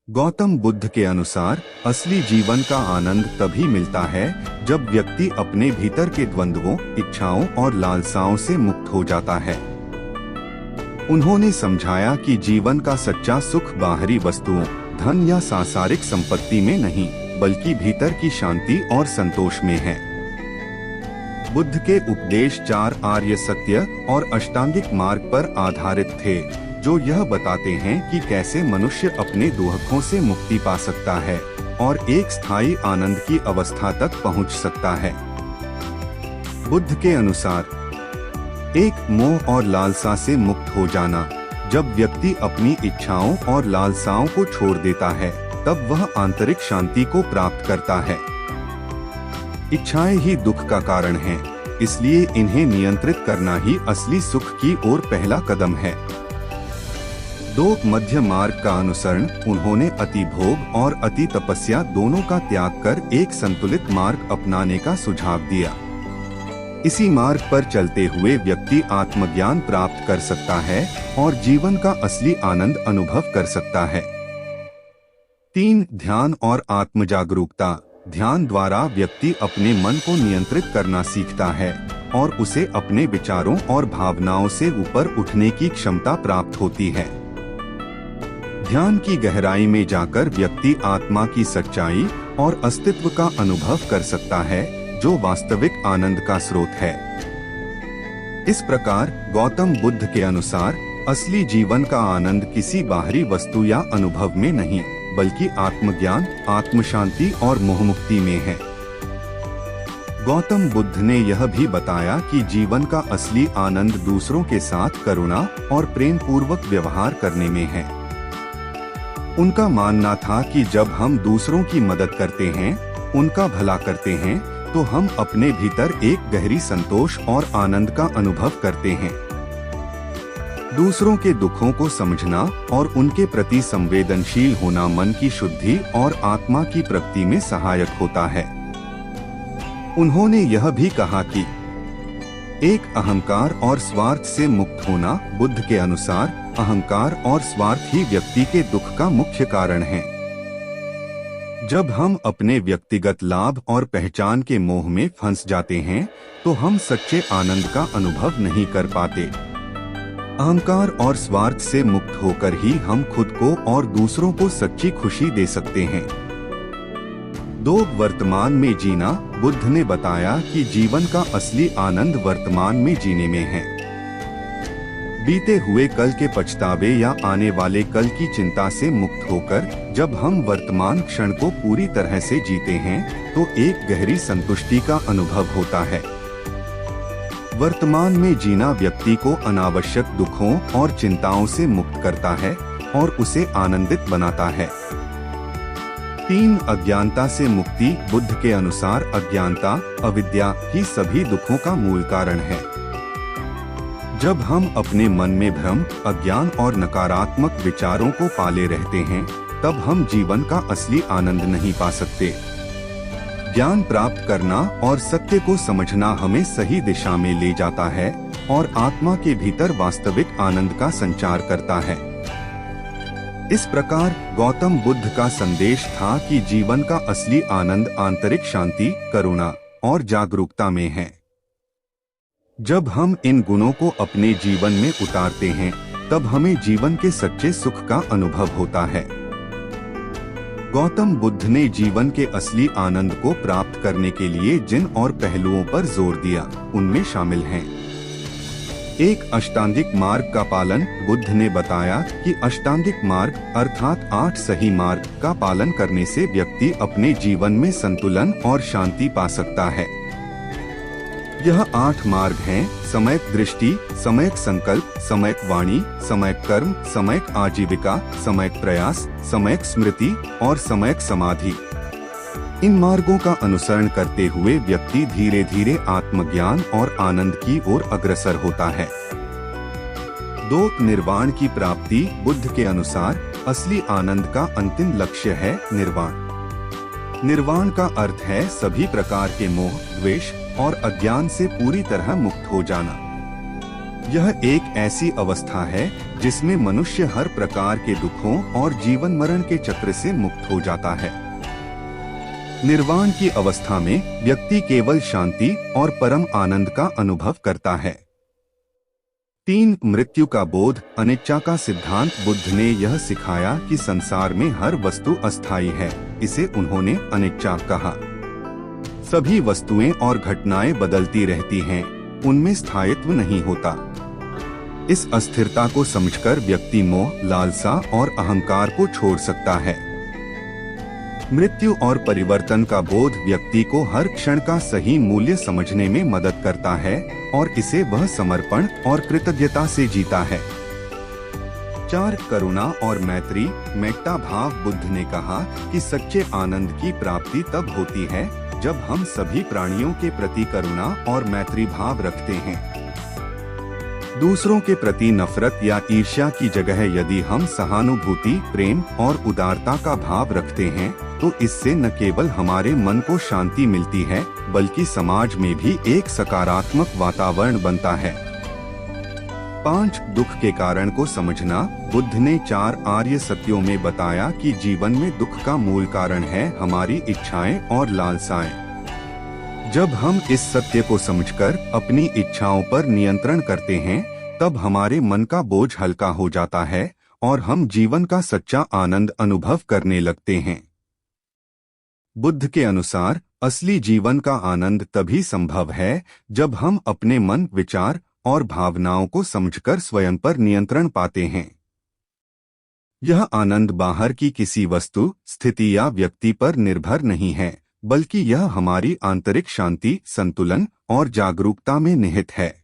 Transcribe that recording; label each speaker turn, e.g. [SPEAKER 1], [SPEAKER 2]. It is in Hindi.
[SPEAKER 1] गौतम बुद्ध के अनुसार असली जीवन का आनंद तभी मिलता है जब व्यक्ति अपने भीतर के द्वंद्वों, इच्छाओं और लालसाओं से मुक्त हो जाता है। उन्होंने समझाया कि जीवन का सच्चा सुख बाहरी वस्तुओं, धन या सांसारिक संपत्ति में नहीं, बल्कि भीतर की शांति और संतोष में है। बुद्ध के उपदेश 4 आर्य सत्य और अष्टांगिक मार्ग पर आधारित थे, जो यह बताते हैं कि कैसे मनुष्य अपने दुखों से मुक्ति पा सकता है और एक स्थायी आनंद की अवस्था तक पहुंच सकता है। बुद्ध के अनुसार एक मोह और लालसा से मुक्त हो जाना, जब व्यक्ति अपनी इच्छाओं और लालसाओं को छोड़ देता है, तब वह आंतरिक शांति को प्राप्त करता है। इच्छाएं ही दुख का कारण हैं, इसलिए इन्हें नियंत्रित करना ही असली सुख की ओर पहला कदम है। दो मध्य मार्ग का अनुसरण उन्होंने अति भोग और अति तपस्या दोनों का त्याग कर एक संतुलित मार्ग अपनाने का सुझाव दिया। इसी मार्ग पर चलते हुए व्यक्ति आत्मज्ञान प्राप्त कर सकता है और जीवन का असली आनंद अनुभव कर सकता है। 3 ध्यान और आत्म जागरूकता। ध्यान द्वारा व्यक्ति अपने मन को नियंत्रित करना सीखता है और उसे अपने विचारों और भावनाओं से ऊपर उठने की क्षमता प्राप्त होती है। ध्यान की गहराई में जाकर व्यक्ति आत्मा की सच्चाई और अस्तित्व का अनुभव कर सकता है, जो वास्तविक आनंद का स्रोत है। इस प्रकार गौतम बुद्ध के अनुसार असली जीवन का आनंद किसी बाहरी वस्तु या अनुभव में नहीं, बल्कि आत्मज्ञान, आत्मशांति और मोहमुक्ति में है। गौतम बुद्ध ने यह भी बताया कि जीवन का असली आनंद दूसरों के साथ करुणा और प्रेम पूर्वक व्यवहार करने में है। उनका मानना था कि जब हम दूसरों की मदद करते हैं, उनका भला करते हैं, तो हम अपने भीतर एक गहरी संतोष और आनंद का अनुभव करते हैं। दूसरों के दुखों को समझना और उनके प्रति संवेदनशील होना मन की शुद्धि और आत्मा की प्रगति में सहायक होता है। उन्होंने यह भी कहा कि एक अहंकार और स्वार्थ से मुक्त होना। बुद्ध के अनुसार अहंकार और स्वार्थ ही व्यक्ति के दुख का मुख्य कारण है। जब हम अपने व्यक्तिगत लाभ और पहचान के मोह में फंस जाते हैं, तो हम सच्चे आनंद का अनुभव नहीं कर पाते। अहंकार और स्वार्थ से मुक्त होकर ही हम खुद को और दूसरों को सच्ची खुशी दे सकते हैं। 2 वर्तमान में जीना। बुद्ध ने बताया कि जीवन का असली आनंद वर्तमान में जीने में है। बीते हुए कल के पछतावे या आने वाले कल की चिंता से मुक्त होकर जब हम वर्तमान क्षण को पूरी तरह से जीते हैं, तो एक गहरी संतुष्टि का अनुभव होता है। वर्तमान में जीना व्यक्ति को अनावश्यक दुखों और चिंताओं से मुक्त करता है और उसे आनंदित बनाता है। 3 अज्ञानता से मुक्ति। बुद्ध के अनुसार अज्ञानता, अविद्या ही सभी दुखों का मूल कारण है। जब हम अपने मन में भ्रम, अज्ञान और नकारात्मक विचारों को पाले रहते हैं, तब हम जीवन का असली आनंद नहीं पा सकते। ज्ञान प्राप्त करना और सत्य को समझना हमें सही दिशा में ले जाता है और आत्मा के भीतर वास्तविक आनंद का संचार करता है। इस प्रकार गौतम बुद्ध का संदेश था कि जीवन का असली आनंद आंतरिक शांति, करुणा और जागरूकता में है। जब हम इन गुणों को अपने जीवन में उतारते हैं, तब हमें जीवन के सच्चे सुख का अनुभव होता है। गौतम बुद्ध ने जीवन के असली आनंद को प्राप्त करने के लिए जिन और पहलुओं पर जोर दिया, उनमें शामिल हैं। 1 अष्टांगिक मार्ग का पालन। बुद्ध ने बताया कि अष्टांगिक मार्ग अर्थात 8 सही मार्ग का पालन करने से व्यक्ति अपने जीवन में संतुलन और शांति पा सकता है। यह 8 मार्ग हैं: सम्यक दृष्टि, सम्यक संकल्प, सम्यक वाणी, सम्यक कर्म, सम्यक आजीविका, सम्यक प्रयास, सम्यक स्मृति और सम्यक समाधि। इन मार्गों का अनुसरण करते हुए व्यक्ति धीरे धीरे आत्मज्ञान और आनंद की ओर अग्रसर होता है। 2 निर्वाण की प्राप्ति। बुद्ध के अनुसार असली आनंद का अंतिम लक्ष्य है निर्वाण। निर्वाण का अर्थ है सभी प्रकार के मोह, द्वेष और अज्ञान से पूरी तरह मुक्त हो जाना। यह एक ऐसी अवस्था है जिसमें मनुष्य हर प्रकार के दुखों और जीवन मरण के चक्र से मुक्त हो जाता है। निर्वाण की अवस्था में व्यक्ति केवल शांति और परम आनंद का अनुभव करता है। 3. मृत्यु का बोध। अनिच्छा का सिद्धांत। बुद्ध ने यह सिखाया कि संसार में हर वस्तु अस्थायी है, इसे उन्होंने अनिच्छा कहा। सभी वस्तुएं और घटनाएं बदलती रहती हैं, उनमें स्थायित्व नहीं होता। इस अस्थिरता को समझकर व्यक्ति मोह, लालसा और अहंकार को छोड़ सकता है। मृत्यु और परिवर्तन का बोध व्यक्ति को हर क्षण का सही मूल्य समझने में मदद करता है और इसे वह समर्पण और कृतज्ञता से जीता है। 4. करुणा और मैत्री। मेट्टा भाव। बुद्ध ने कहा कि सच्चे आनंद की प्राप्ति तब होती है जब हम सभी प्राणियों के प्रति करुणा और मैत्री भाव रखते हैं। दूसरों के प्रति नफरत या ईर्ष्या की जगह यदि हम सहानुभूति, प्रेम और उदारता का भाव रखते हैं तो इससे न केवल हमारे मन को शांति मिलती है बल्कि समाज में भी एक सकारात्मक वातावरण बनता है। 5. दुख के कारण को समझना। बुद्ध ने 4 आर्य सत्यों में बताया कि जीवन में दुख का मूल कारण है हमारी इच्छाएं और लालसाएं। जब हम इस सत्य को समझकर अपनी इच्छाओं पर नियंत्रण करते हैं तब हमारे मन का बोझ हल्का हो जाता है और हम जीवन का सच्चा आनंद अनुभव करने लगते हैं। बुद्ध के अनुसार असली जीवन का आनंद तभी संभव है जब हम अपने मन, विचार और भावनाओं को समझकर स्वयं पर नियंत्रण पाते हैं। यह आनंद बाहर की किसी वस्तु, स्थिति या व्यक्ति पर निर्भर नहीं है बल्कि यह हमारी आंतरिक शांति, संतुलन और जागरूकता में निहित है।